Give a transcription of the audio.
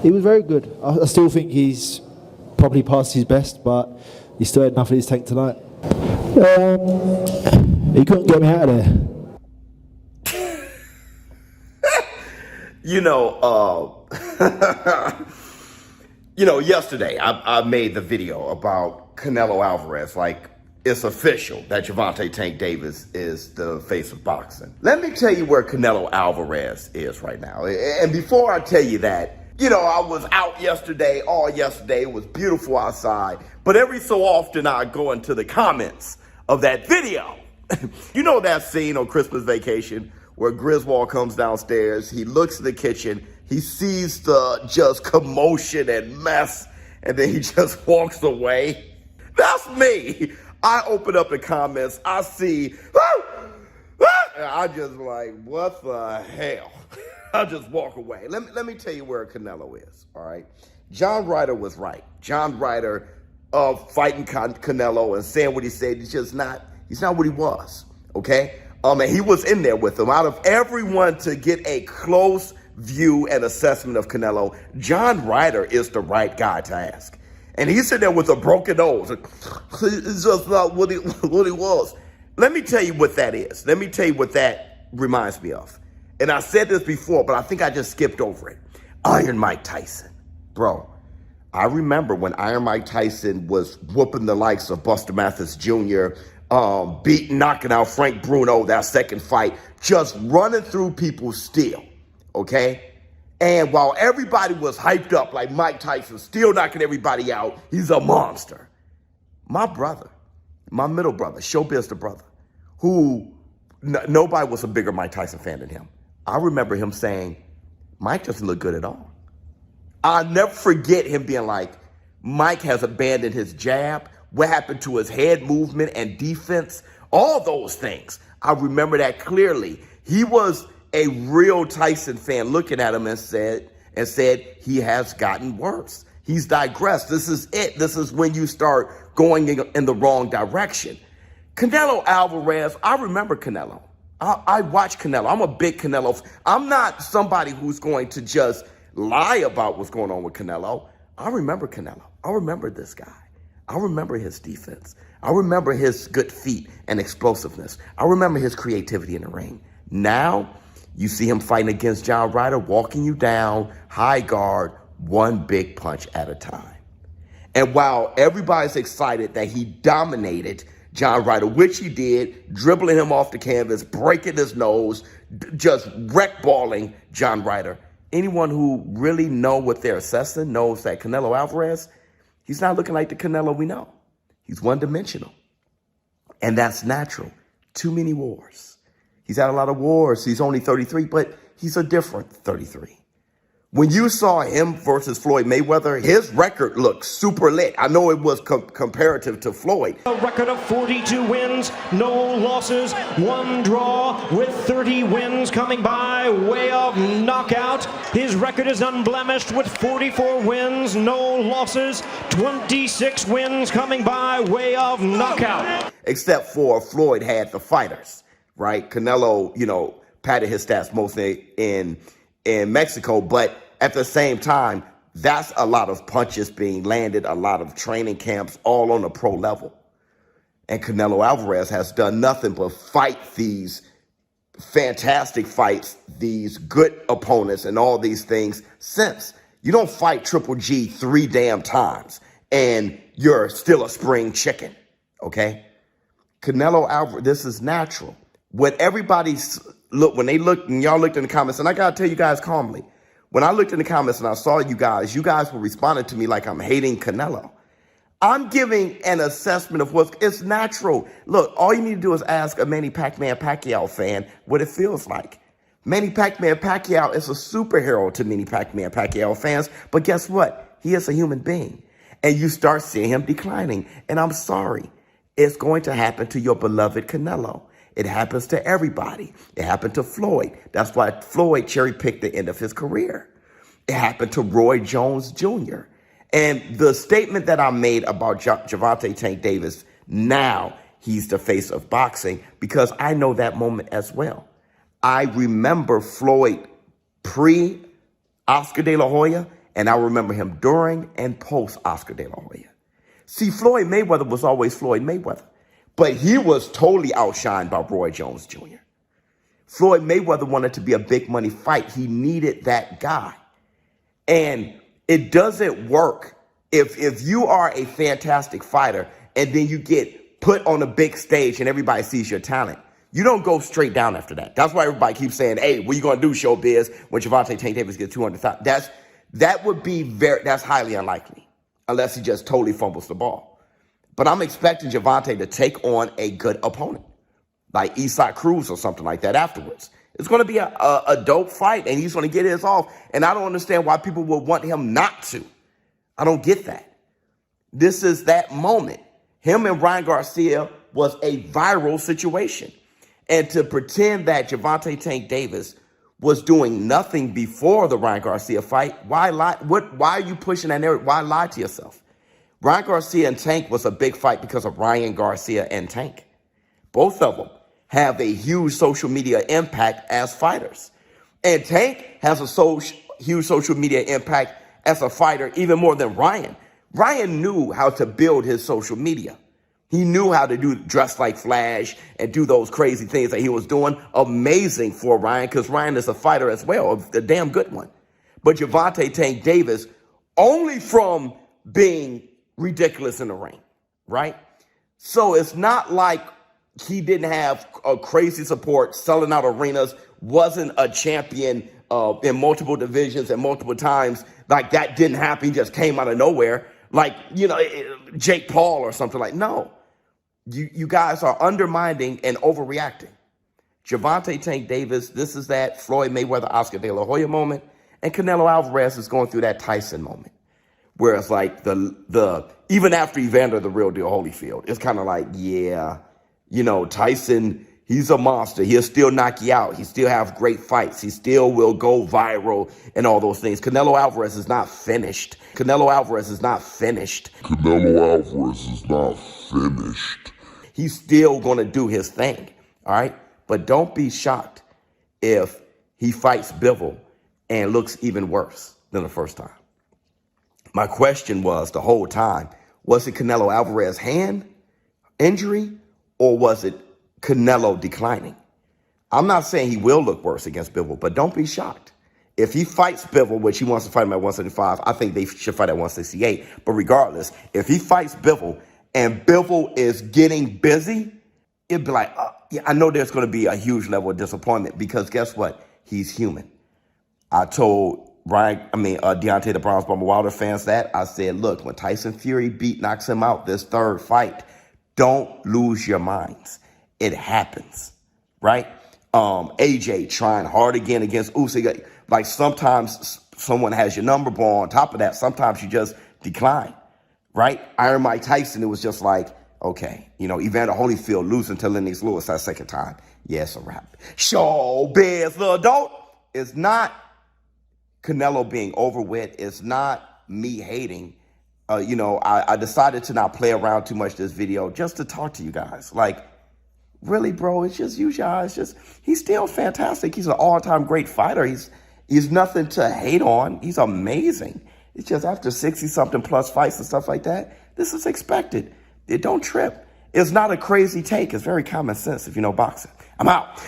He was very good. I still think he's probably past his best, but he still had enough in his tank tonight. He couldn't get me out of there. Yesterday I made the video about Canelo Alvarez. Like, it's official that Gervonta Tank Davis is the face of boxing. Let me tell you where Canelo Alvarez is right now. And before I tell you that, I was out yesterday, all yesterday. It was beautiful outside. But every so often I go into the comments of that video. You know that scene on Christmas Vacation where Griswold comes downstairs, he looks in the kitchen, he sees the just commotion and mess, and then he just walks away. That's me. I open up the comments, I see, and I just like, what the hell? I just walk away. Let me tell you where Canelo is, all right? John Ryder was right. John Ryder fighting Canelo and saying what he said, he's not what he was, okay? And he was in there with him. Out of everyone to get a close view and assessment of Canelo, John Ryder is the right guy to ask. And he's sitting there with a broken nose. It's just not what he was. Let me tell you what that is. Let me tell you what that reminds me of. And I said this before, but I think I just skipped over it. Iron Mike Tyson. Bro, I remember when Iron Mike Tyson was whooping the likes of Buster Mathis Jr., knocking out Frank Bruno, that second fight, just running through people's steel, okay? And while everybody was hyped up like Mike Tyson, still knocking everybody out, he's a monster. My brother, my middle brother, ShowBizz the brother, who nobody was a bigger Mike Tyson fan than him. I remember him saying, Mike doesn't look good at all. I'll never forget him being like, Mike has abandoned his jab. What happened to his head movement and defense? All those things. I remember that clearly. He was a real Tyson fan looking at him and said, he has gotten worse. He's digressed. This is it. This is when you start going in the wrong direction. Canelo Alvarez, I remember Canelo. I watch Canelo. I'm a big Canelo. I'm not somebody who's going to just lie about what's going on with Canelo. I remember Canelo. I remember this guy. I remember his defense. I remember his good feet and explosiveness. I remember his creativity in the ring. Now, you see him fighting against John Ryder, walking you down, high guard, one big punch at a time. And while everybody's excited that he dominated John Ryder, which he did, dribbling him off the canvas, breaking his nose, just wreck-balling John Ryder, anyone who really know what they're assessing knows that Canelo Alvarez, he's not looking like the Canelo we know. He's one-dimensional. And that's natural. Too many wars. He's had a lot of wars. He's only 33, but he's a different 33. When you saw him versus Floyd Mayweather, his record looked super lit. I know it was comparative to Floyd. A record of 42 wins, no losses, one draw with 30 wins coming by way of knockout. His record is unblemished with 44 wins, no losses, 26 wins coming by way of knockout. Except for Floyd had the fighters, right? Canelo, padded his stats mostly in Mexico, but at the same time, that's a lot of punches being landed, a lot of training camps, all on a pro level. And Canelo Alvarez has done nothing but fight these fantastic fights, these good opponents, and all these things since. You don't fight Triple G 3 damn times, and you're still a spring chicken, okay? Canelo Alvarez, this is natural. When everybody's when y'all looked in the comments, and I gotta tell you guys calmly, when I looked in the comments and I saw you guys were responding to me like I'm hating Canelo. I'm giving an assessment of it's natural. Look, all you need to do is ask a Manny Pacquiao fan what it feels like. Manny Pacquiao is a superhero to many Pacquiao fans, but guess what? He is a human being. And you start seeing him declining. And I'm sorry, it's going to happen to your beloved Canelo. It happens to everybody. It happened to Floyd. That's why Floyd cherry-picked the end of his career. It happened to Roy Jones Jr. And the statement that I made about Gervonta Tank Davis, now he's the face of boxing, because I know that moment as well. I remember Floyd pre-Oscar De La Hoya And I remember him during and post Oscar De La Hoya. See, Floyd Mayweather was always Floyd Mayweather, but he was totally outshined by Roy Jones Jr. Floyd Mayweather wanted to be a big money fight. He needed that guy. And it doesn't work if you are a fantastic fighter and then you get put on a big stage and everybody sees your talent. You don't go straight down after that. That's why everybody keeps saying, hey, what are you going to do, ShowBizz, when Gervonta Tank Davis gets 200,000? That's highly unlikely unless he just totally fumbles the ball. But I'm expecting Gervonta to take on a good opponent, like Isaac Cruz or something like that afterwards. It's going to be a dope fight, and he's going to get his off. And I don't understand why people would want him not to. I don't get that. This is that moment. Him and Ryan Garcia was a viral situation. And to pretend that Gervonta Tank Davis was doing nothing before the Ryan Garcia fight, why lie? Why are you pushing that narrative? Why lie to yourself? Ryan Garcia and Tank was a big fight because of Ryan Garcia and Tank. Both of them have a huge social media impact as fighters. And Tank has a huge social media impact as a fighter, even more than Ryan. Ryan knew how to build his social media. He knew how to dress like Flash and do those crazy things that he was doing. Amazing for Ryan, because Ryan is a fighter as well, a damn good one. But Gervonta Tank Davis, only from being ridiculous in the ring, right? So it's not like he didn't have a crazy support, selling out arenas, wasn't a champion in multiple divisions and multiple times. Like that didn't happen, he just came out of nowhere. Like, Jake Paul or something like, no. You guys are undermining and overreacting. Gervonta Tank Davis, this is that Floyd Mayweather, Oscar De La Hoya moment. And Canelo Alvarez is going through that Tyson moment. Where it's like even after Evander the Real Deal Holyfield, it's kind of like, yeah, Tyson, he's a monster. He'll still knock you out. He still have great fights. He still will go viral and all those things. Canelo Alvarez is not finished. Canelo Alvarez is not finished. Canelo Alvarez is not finished. He's still going to do his thing, all right? But don't be shocked if he fights Bivol and looks even worse than the first time. My question was the whole time, was it Canelo Alvarez's hand injury or was it Canelo declining? I'm not saying he will look worse against Bivol, but don't be shocked. If he fights Bivol, which he wants to fight him at 175, I think they should fight at 168. But regardless, if he fights Bivol and Bivol is getting busy, it'd be like, yeah, I know there's going to be a huge level of disappointment because guess what? He's human. I told Deontay the Bronze Bomber Wilder fans that. I said, look, when Tyson Fury knocks him out this third fight, don't lose your minds. It happens, right? AJ trying hard again against Usyk. Like sometimes someone has your number, but on top of that, sometimes you just decline, right? Iron Mike Tyson, it was just like, okay, Evander Holyfield losing to Lennox Lewis that second time. Yeah, it's a wrap. ShowBizz The Adult. It's not Canelo being over with. It's not me hating. I decided to not play around too much this video just to talk to you guys. Like, really, bro, it's just you guys. He's still fantastic. He's an all-time great fighter. He's nothing to hate on. He's amazing. It's just after 60-something plus fights and stuff like that, this is expected. It don't trip. It's not a crazy take. It's very common sense if you know boxing. I'm out.